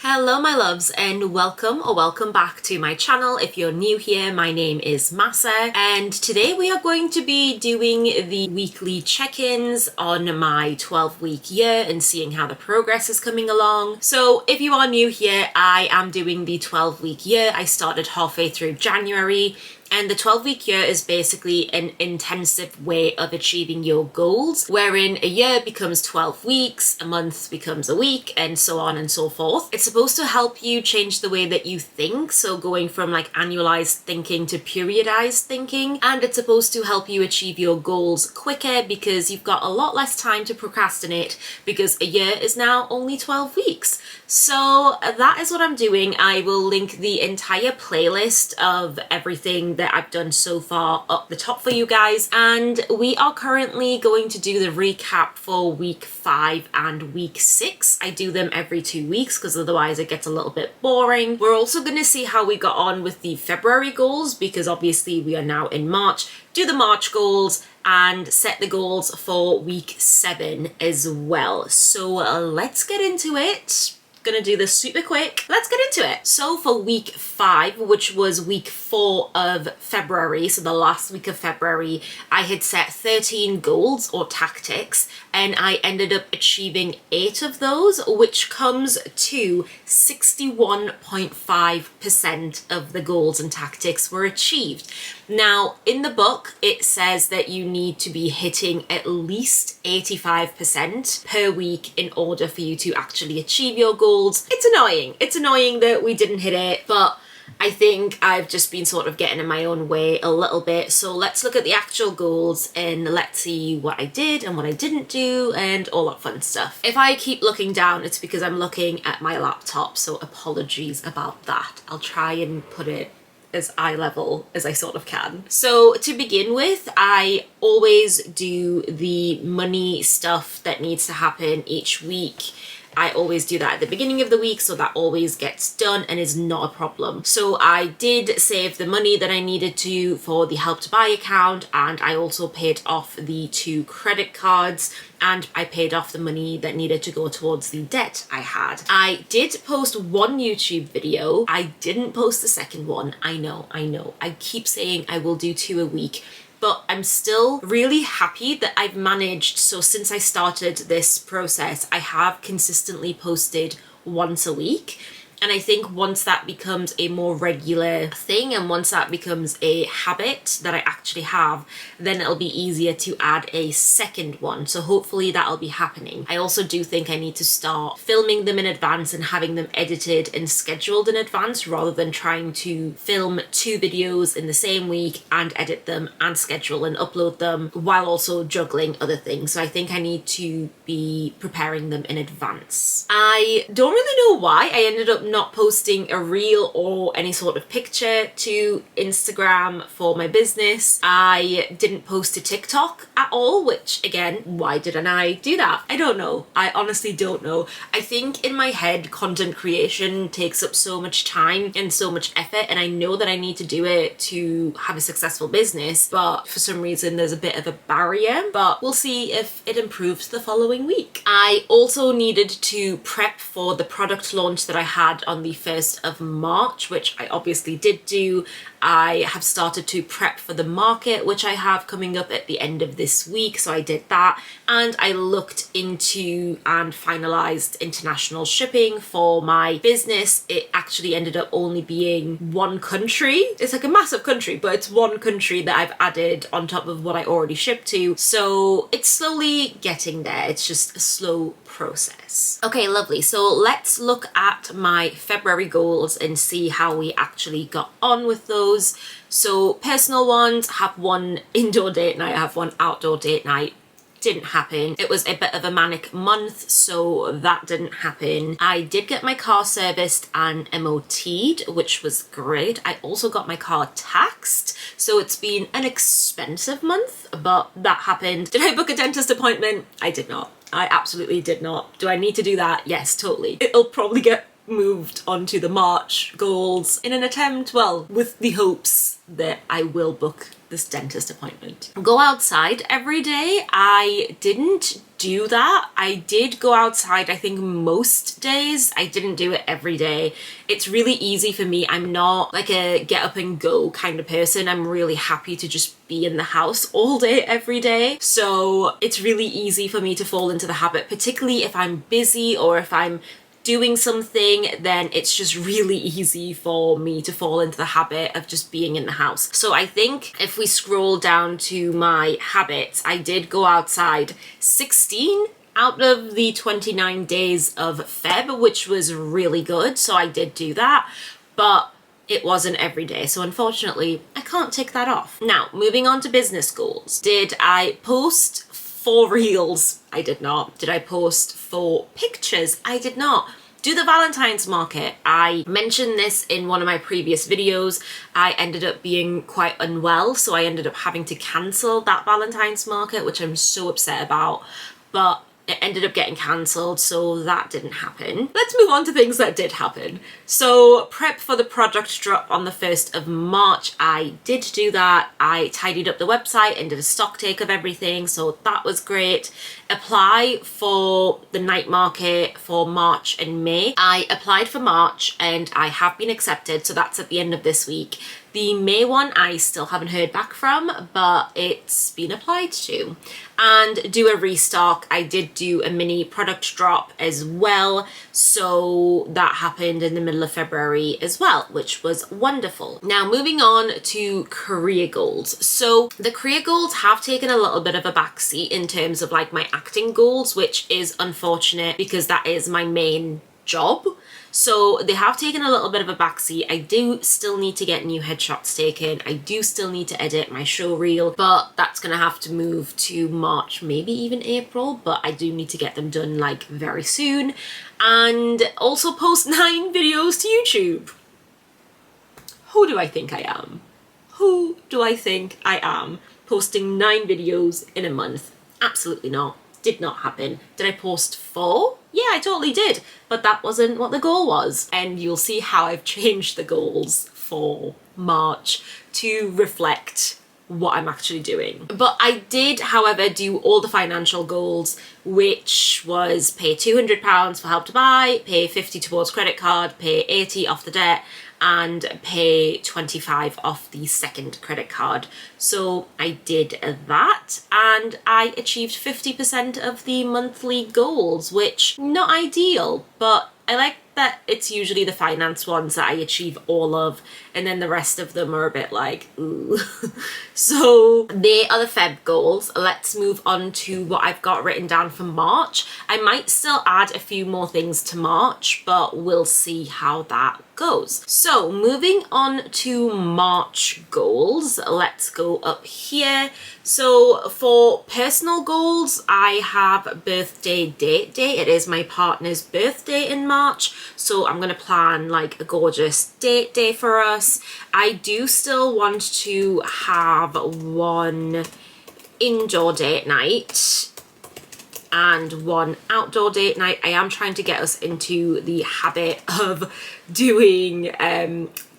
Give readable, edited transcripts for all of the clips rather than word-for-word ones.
Hello my loves and welcome back to my channel. If you're new here, my name is Mahsa and today we are going to be doing the weekly check-ins on my 12-week year and seeing how the progress is coming along. So if you are new here, I am doing the 12-week year. I started halfway through January. And the 12-week year is basically an intensive way of achieving your goals, wherein a year becomes 12 weeks, a month becomes a week, and so on and so forth. It's supposed to help you change the way that you think, so going from like annualized thinking to periodized thinking, and it's supposed to help you achieve your goals quicker because you've got a lot less time to procrastinate because a year is now only 12 weeks. So that is what I'm doing. I will link the entire playlist of everything that I've done so far up the top for you guys, and we are currently going to do the recap for week 5 and week 6. I do them every 2 weeks because otherwise it gets a little bit boring. We're also going to see how we got on with the February goals because obviously we are now in March. Do the March goals and set the goals for week 7 as well. So let's get into it. Gonna do this super quick. Let's get into it. So for week 5, which was week 4 of February, so the last week of February, I had set 13 goals or tactics and I ended up achieving 8 of those, which comes to 61.5% of the goals and tactics were achieved. Now, in the book, it says that you need to be hitting at least 85% per week in order for you to actually achieve your goals. It's annoying. It's annoying that we didn't hit it, but I think I've just been sort of getting in my own way a little bit. So let's look at the actual goals and let's see what I did and what I didn't do and all that fun stuff. If I keep looking down, it's because I'm looking at my laptop, so apologies about that. I'll try and put it as eye level as I sort of can. So to begin with, I always do the money stuff that needs to happen each week. I always do that at the beginning of the week, so that always gets done and is not a problem. So I did save the money that I needed to for the Help to Buy account, and I also paid off the 2 credit cards, and I paid off the money that needed to go towards the debt I had. I did post 1 YouTube video. I didn't post the second one. I know. I keep saying I will do 2 a week, but I'm still really happy that I've managed. So since I started this process, I have consistently posted once a week. And I think once that becomes a more regular thing and once that becomes a habit that I actually have, then it'll be easier to add a second one. So hopefully that'll be happening. I also do think I need to start filming them in advance and having them edited and scheduled in advance rather than trying to film 2 videos in the same week and edit them and schedule and upload them while also juggling other things. So I think I need to be preparing them in advance. I don't really know why I ended up not posting a reel or any sort of picture to Instagram for my business. I didn't post to TikTok at all, which again, why didn't I do that? I don't know. I honestly don't know. I think in my head, content creation takes up so much time and so much effort, and I know that I need to do it to have a successful business, but for some reason there's a bit of a barrier, but we'll see if it improves the following week. I also needed to prep for the product launch that I had on the 1st of March, which I obviously did do. I have started to prep for the market, which I have coming up at the end of this week, so I did that, and I looked into and finalized international shipping for my business. It actually ended up only being 1 country. It's like a massive country, but it's 1 country that I've added on top of what I already shipped to, so it's slowly getting there. It's just a slow process. Okay, lovely. So let's look at my February goals and see how we actually got on with those. So personal ones, have 1 indoor date night, I have 1 outdoor date night. Didn't happen. It was a bit of a manic month, so that didn't happen. I did get my car serviced and MOT'd, which was great. I also got my car taxed, so it's been an expensive month, but that happened. Did I book a dentist appointment? I did not. I absolutely did not. Do I need to do that? Yes, totally. It'll probably get moved on to the March goals in an attempt, well, with the hopes that I will book this dentist appointment. Go outside every day. I didn't do that. I did go outside, I think, most days. I didn't do it every day. It's really easy for me. I'm not like a get up and go kind of person. I'm really happy to just be in the house all day, every day. So it's really easy for me to fall into the habit, particularly if I'm busy or if I'm doing something, then it's just really easy for me to fall into the habit of just being in the house. So I think if we scroll down to my habits, I did go outside 16 out of the 29 days of Feb, which was really good. So I did do that, but it wasn't every day. So unfortunately, I can't tick that off. Now, moving on to business goals. Did I post 4 reels? I did not. Did I post 4 pictures? I did not. Do the Valentine's market. I mentioned this in one of my previous videos. I ended up being quite unwell, so I ended up having to cancel that Valentine's market, which I'm so upset about. But it ended up getting cancelled, so that didn't happen. Let's move on to things that did happen. So prep for the product drop on the 1st of March. I did do that. I tidied up the website and did a stock take of everything, so that was great. Apply for the night market for March and May. I applied for March and I have been accepted, so that's at the end of this week. The May one I still haven't heard back from, but it's been applied to. And do a restock. I did do a mini product drop as well, so that happened in the middle of February as well, which was wonderful. Now moving on to career goals. So the career goals have taken a little bit of a backseat in terms of like my acting goals, which is unfortunate because that is my main job. So they have taken a little bit of a backseat. I do still need to get new headshots taken. I do still need to edit my show reel, but that's gonna have to move to March, maybe even April, but I do need to get them done like very soon. And also post 9 videos to YouTube. Who do I think I am? Who do I think I am? Posting 9 videos in a month? Absolutely not. Did not happen. Did I post 4? Yeah, I totally did, but that wasn't what the goal was. And you'll see how I've changed the goals for March to reflect what I'm actually doing. But I did, however, do all the financial goals, which was pay £200 for Help to Buy, pay 50 towards credit card, pay 80 off the debt, and pay 25 off the second credit card. So I did that and I achieved 50% of the monthly goals, which not ideal, but I like that it's usually the finance ones that I achieve all of, and then the rest of them are a bit like, ooh. So they are the Feb goals. Let's move on to what I've got written down for March. I might still add a few more things to March, but we'll see how that goes. So moving on to March goals, let's go up here. So for personal goals, I have birthday date day. It is my partner's birthday in March, so I'm gonna plan like a gorgeous date day for us. I do still want to have one indoor date night and one outdoor date night. I am trying to get us into the habit of doing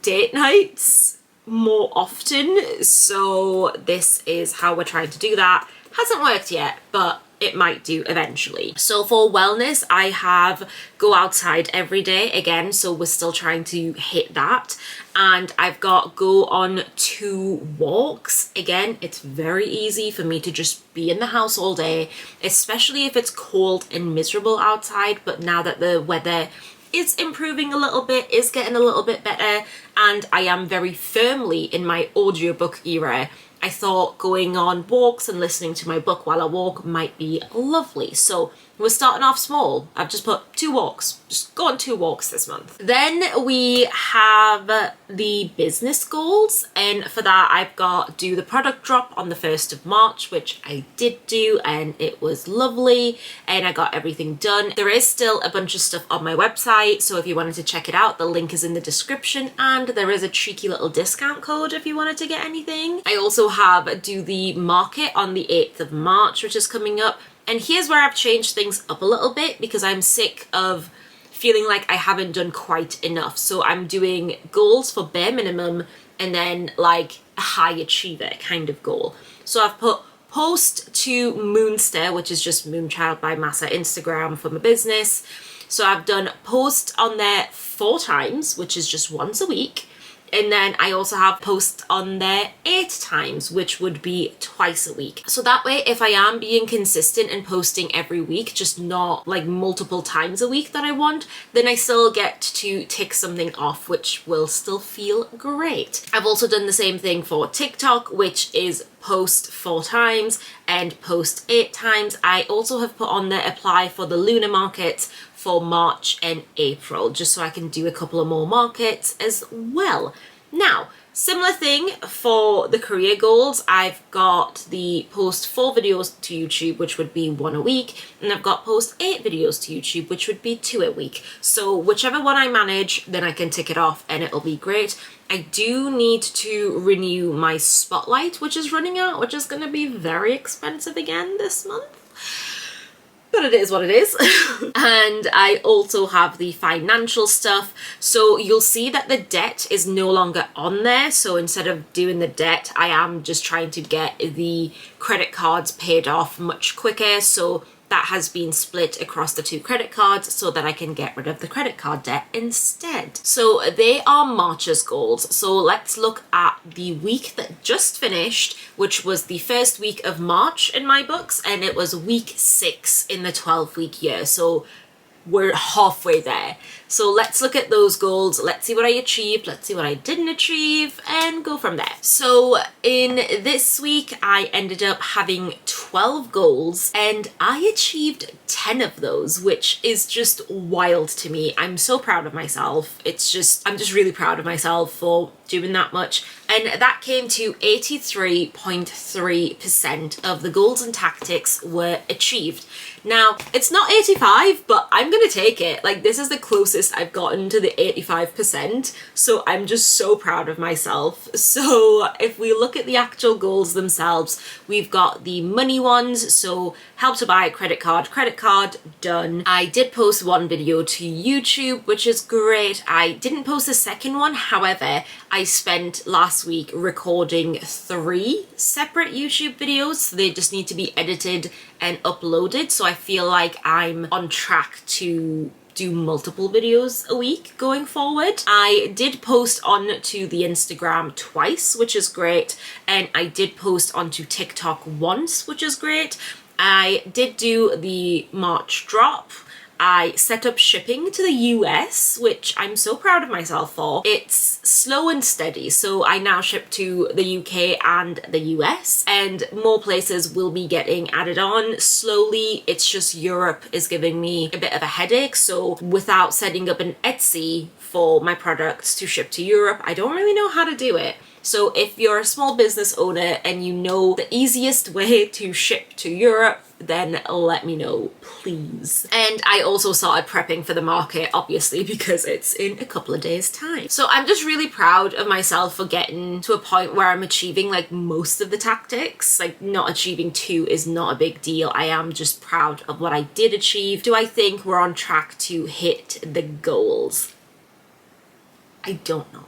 date nights more often, so this is how we're trying to do that. Hasn't worked yet, but it might do eventually. So for wellness, I have go outside every day again, so we're still trying to hit that. And I've got go on 2 walks. Again, it's very easy for me to just be in the house all day, especially if it's cold and miserable outside. But now that the weather is improving a little bit, is getting a little bit better, and I am very firmly in my audiobook era, I thought going on walks and listening to my book while I walk might be lovely. So we're starting off small. I've just put 2 walks. Just go on 2 walks this month. Then we have the business goals, and for that I've got do the product drop on the 1st of March, which I did do, and it was lovely, and I got everything done. There is still a bunch of stuff on my website, so if you wanted to check it out, the link is in the description, and there is a cheeky little discount code if you wanted to get anything. I also have do the market on the 8th of March, which is coming up. And here's where I've changed things up a little bit because I'm sick of feeling like I haven't done quite enough. So I'm doing goals for bare minimum and then like a high achiever kind of goal. So I've put post to Moonster, which is just Moonchild by Mahsa Instagram for my business. So I've done post on there 4 times, which is just once a week. And then I also have posts on there 8 times, which would be twice a week. So that way, if I am being consistent and posting every week, just not like multiple times a week that I want, then I still get to tick something off, which will still feel great. I've also done the same thing for TikTok, which is post 4 times and post 8 times. I also have put on there apply for the lunar markets for March and April, just so I can do a couple of more markets as well. Now, similar thing for the career goals. I've got the post 4 videos to YouTube, which would be 1 a week, and I've got post 8 videos to YouTube, which would be 2 a week. So whichever one I manage, then I can tick it off and it'll be great. I do need to renew my Spotlight, which is running out, which is going to be very expensive again this month. But it is what it is. And I also have the financial stuff. So you'll see that the debt is no longer on there. So instead of doing the debt, I am just trying to get the credit cards paid off much quicker. So that has been split across the 2 credit cards so that I can get rid of the credit card debt instead. So they are March's goals. So let's look at the week that just finished, which was the first week of March in my books, and it was week 6 in the 12-week year. So we're halfway there. So let's look at those goals. Let's see what I achieved. Let's see what I didn't achieve and go from there. So in this week, I ended up having 12 goals and I achieved 10 of those, which is just wild to me. I'm so proud of myself. I'm just really proud of myself for doing that much. And that came to 83.3% of the goals and tactics were achieved. Now, it's not 85, but I'm gonna take it. Like, this is the closest I've gotten to the 85%. So I'm just so proud of myself. So if we look at the actual goals themselves, we've got the money ones. So help to buy a credit card, done. I did post 1 video to YouTube, which is great. I didn't post a second one. However, I spent last week recording 3 separate YouTube videos. So they just need to be edited and uploaded. So I feel like I'm on track to do multiple videos a week going forward. I did post onto the Instagram twice, which is great. And I did post onto TikTok once, which is great. I did do the March drop. I set up shipping to the US, which I'm so proud of myself for. It's slow and steady, so I now ship to the UK and the US, and more places will be getting added on slowly. It's just Europe is giving me a bit of a headache, so without setting up an Etsy for my products to ship to Europe, I don't really know how to do it. So if you're a small business owner and you know the easiest way to ship to Europe, then let me know, please. And I also started prepping for the market, obviously, because it's in a couple of days' time. So I'm just really proud of myself for getting to a point where I'm achieving like most of the tactics. Like, not achieving 2 is not a big deal. I am just proud of what I did achieve. Do I think we're on track to hit the goals? I don't know.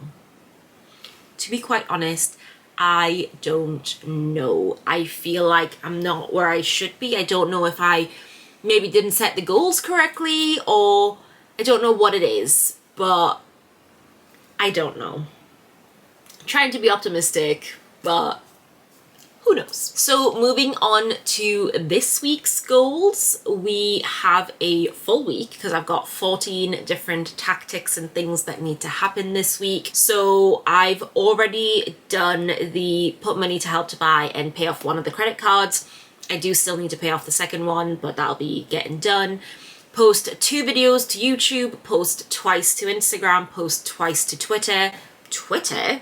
To be quite honest, I don't know. I feel like I'm not where I should be. I don't know if I maybe didn't set the goals correctly, or I don't know what it is, but I don't know. I'm trying to be optimistic, but who knows? So moving on to this week's goals, we have a full week because I've got 14 different tactics and things that need to happen this week. So I've already done the put money to help to buy and pay off 1 of the credit cards. I do still need to pay off the second one, but that'll be getting done. Post 2 videos to YouTube, post twice to Instagram, post twice to Twitter. Twitter?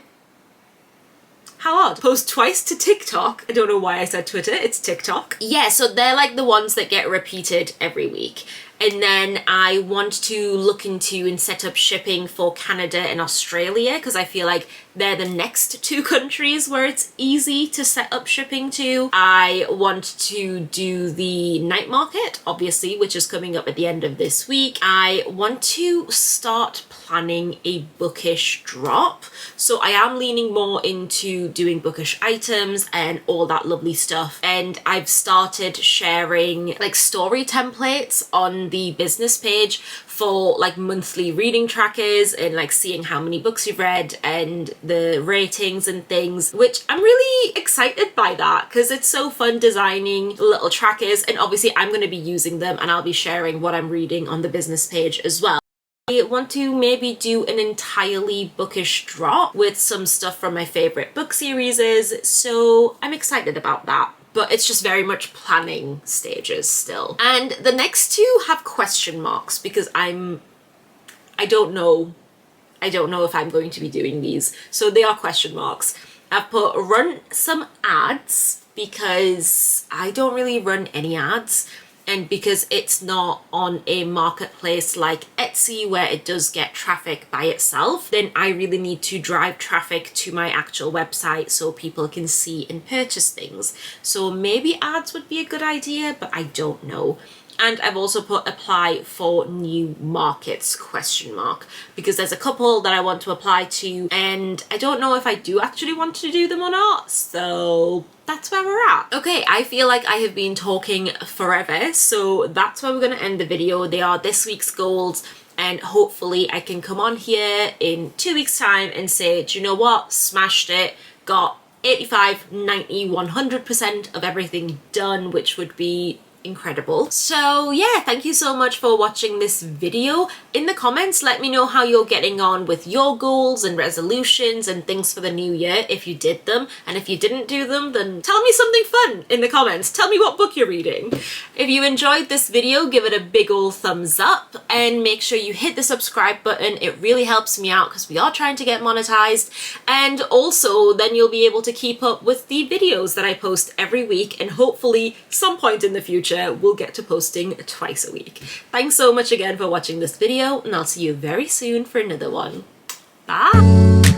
How odd. Post twice to TikTok. I don't know why I said Twitter, it's TikTok. Yeah, so they're like the ones that get repeated every week. And then I want to look into and set up shipping for Canada and Australia, because I feel like they're the next two countries where it's easy to set up shipping to. I want to do the night market, obviously, which is coming up at the end of this week. I want to start planning a bookish drop. So I am leaning more into doing bookish items and all that lovely stuff. And I've started sharing like story templates on the business page for like monthly reading trackers and like seeing how many books you've read and the ratings and things, which I'm really excited by that because it's so fun designing little trackers. And obviously I'm going to be using them and I'll be sharing what I'm reading on the business page as well. I want to maybe do an entirely bookish drop with some stuff from my favorite book series, so I'm excited about that. But it's just very much planning stages still. And the next two have question marks because I don't know if I'm going to be doing these. So they are question marks. I've put run some ads because I don't really run any ads. And because it's not on a marketplace like Etsy where it does get traffic by itself, then I really need to drive traffic to my actual website so people can see and purchase things. So maybe ads would be a good idea, but I don't know. And I've also put apply for new markets question mark because there's a couple that I want to apply to and I don't know if I do actually want to do them or not. So that's where we're at. Okay, I feel like I have been talking forever, so that's where we're going to end the video. They are this week's goals, and hopefully I can come on here in 2 weeks time and say, do you know what, smashed it, got 85, 90, 100% of everything done, which would be incredible. So yeah, thank you so much for watching this video. In the comments, let me know how you're getting on with your goals and resolutions and things for the new year, if you did them, and if you didn't do them, then tell me something fun in the comments. Tell me what book you're reading. If you enjoyed this video, give it a big ol' thumbs up and make sure you hit the subscribe button. It really helps me out because we are trying to get monetized, and also then you'll be able to keep up with the videos that I post every week, and hopefully some point in the future we'll get to posting twice a week. Thanks so much again for watching this video, and I'll see you very soon for another one. Bye!